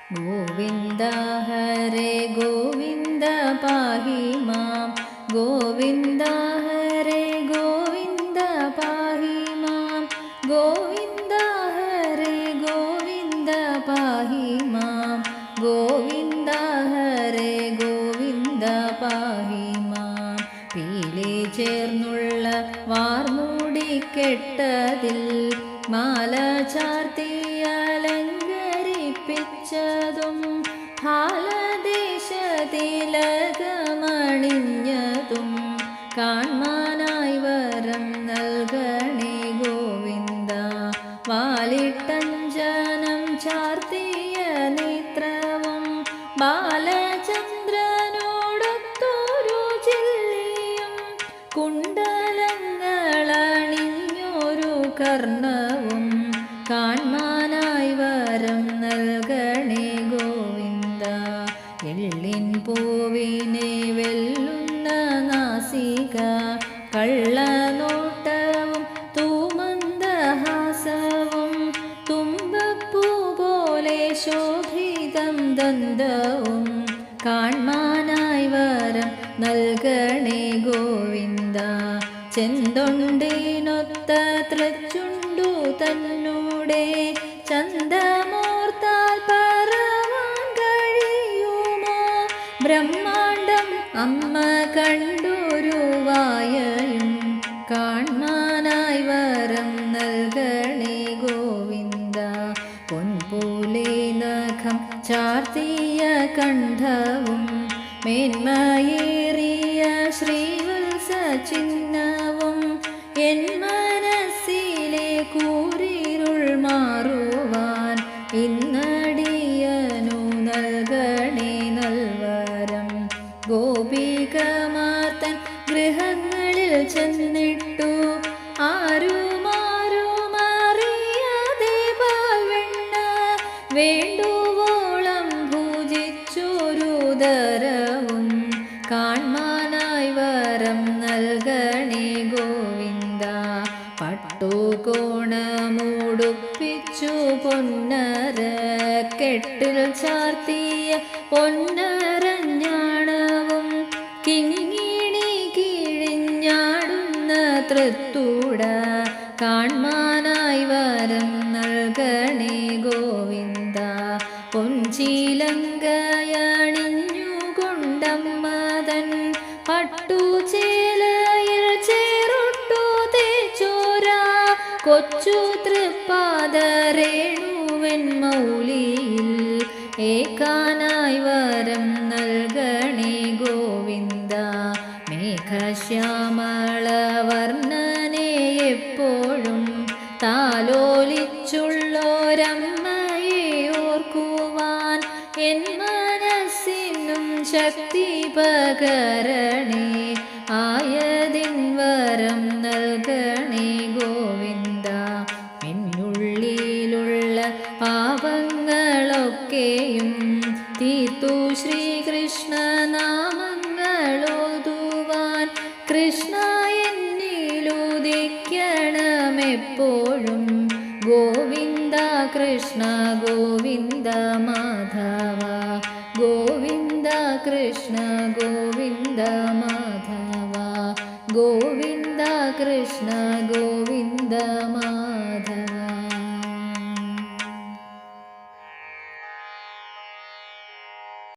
ഗോവിന്ദ ഹരേ ഗോവിന്ദ പാഹി മാം ഗോവിന്ദ ഹരേ ഗോവിന്ദ പാഹി മാം ഗോവിന്ദ ഹരേ ഗോവിന്ദ പാഹി മാം ഗോവിന്ദ ഹരേ ഗോവിന്ദ പാഹി മാം. പീലി ചേർന്നുള്ള വാർമൂടിക്കെട്ടതിൽ മാല ചാർത്തിയലങ്കരിപ്പിച്ചതും ഹാലദേശതിലകമണിഞ്ഞതും കാൺമാനായി വരം നൽകണേ ഗോവിന്ദ. വാലിട്ടഞ്ജനം ചാർത്തിയ നേത്രവും ബാലചന്ദ്രനോടൊത്തൊരു ചില്ലിയും കുണ്ടലങ്ങളണിഞ്ഞൊരു കർണവും കാൺമാനായി വരം നൽകണേ ഗോവിന്ദ. എള്ളിൻ പൂവിനെ വെല്ലുന്ന നാസിക കള്ളനോട്ടവും തൂമന്ദഹാസവും തുമ്പപ്പൂ പോലെ ശോഭിതം ദന്തവും കാൺമാനായി വരം നൽകണേ ഗോവിന്ദ. ചെന്തൊണ്ടിനൊത്ത തൃച്ചുണ്ടു തന്നൂടെ ചന്തമോർത്താൽ പറവാൻ കഴിയുമോ? ബ്രഹ്മാണ്ടം അമ്മ കണ്ടൊരു വായയും കാൺമാനായി വരം നൽകണേ ഗോവിന്ദ. പൊൻപോലെ നഖം ചാർത്തിയ കണ്ഠവും മേന്മയേറിയ ശ്രീവത്സ ചിഹ്നവും എൻ മനസ്സിലെ കൂരിരുൾ മാറുവാൻ ഇന്നടിയനു നൽകണേ നൽവരം. ഗോപികമാർത്തൻ ഗൃഹങ്ങളിൽ ചെന്നിട്ടു ആരുമാരുമറിയാതെ പാൽവെണ്ണ വേണ്ടുവോളം ഭുജിച്ചൊരു ദരവും കാൺമാനായി വരം നൽകണേ ഗോവിന്ദ. പട്ടുകോണമുടുപ്പിച്ചു പൊന്നര കെട്ടിൽ ചാർത്തിയ പൊന്നരഞ്ഞാണവും കിങ്ങിണി കിഴിഞ്ഞാടുന്ന തൃത്തൂട കാൺമാനായി വരം നൽകണേ ഗോവിന്ദ. പൊൻചീലങ്കയണിഞ്ഞുകൊണ്ടമ്മതൻ പട്ടുചേലയിൽ ചേർത്തു തേച്ചോര കൊച്ചു തൃപ്പാദരേണുവൻ മൗലിയിൽ ഏകാനായി വരം നൽകണേ ഗോവിന്ദ. മേഘശ്യാമളവർണ്ണനെ എപ്പോഴും താലോലിച്ചുള്ളോരമ്മയെ ഓർക്കുവാൻ എൻ മനസ്സിനും ശക്തി പകരണേ. ആയതിൻ വരം നൽകണേ ഗോവിന്ദ. എന്നുള്ളിലുള്ള പാപങ്ങളൊക്കെയും തീർത്തു ശ്രീകൃഷ്ണ നാമങ്ങളോതുവാൻ കൃഷ്ണ എന്നിലുദിക്കണമെപ്പോഴും. ഗോവിന്ദ കൃഷ്ണ ഗോവിന്ദ മാധവ ഗോവിന്ദ കൃഷ്ണ ഗോവിന്ദ മാധവ ഗോവിന്ദ കൃഷ്ണ ഗോവിന്ദ